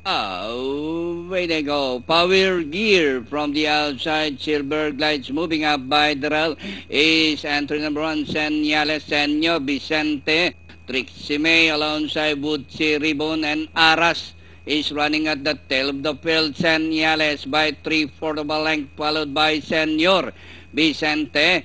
Way they go. Power gear from the outside. Silver glides moving up by the rail. Is entry number 1, Senyales, Senyo, Vicente. Trixie May alongside Woodsi, Ribbon, and Aras is running at the tail of the field. Senyales by 3/4 of a length, followed by Senyor. Vicente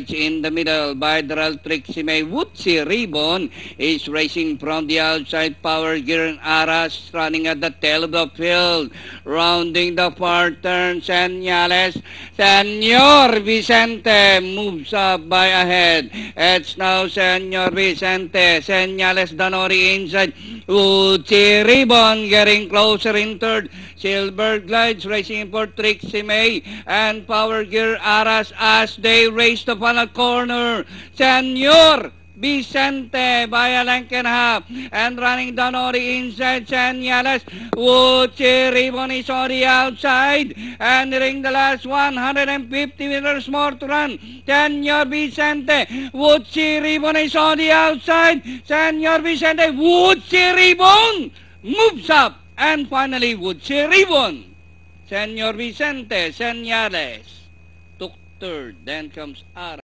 in the middle by the rail. Trixie May. Woodsi, Ribbon is racing from the outside. Power gear and Aras running at the tail of the field. Rounding the far turn, Senyales. Senyor Vicente moves up by ahead. It's now Senyor Vicente. Senyales Danori inside. Woodsi, Ribbon getting closer in third. Silver glides racing for Trixie May and Power Gear Aras as they race the final corner. Senyor Vicente by a length and a half and running down on the inside. Senyales. Woodsi, Ribbon is on the outside and nearing the last 150 meters more to run. Senyor Vicente. Woodsi, Ribbon is on the outside. Senyor Vicente. Woodsi, Ribbon moves up. And finally, Woodsi, Ribbon. Senyor Vicente, Senyales took third. Then comes Aras.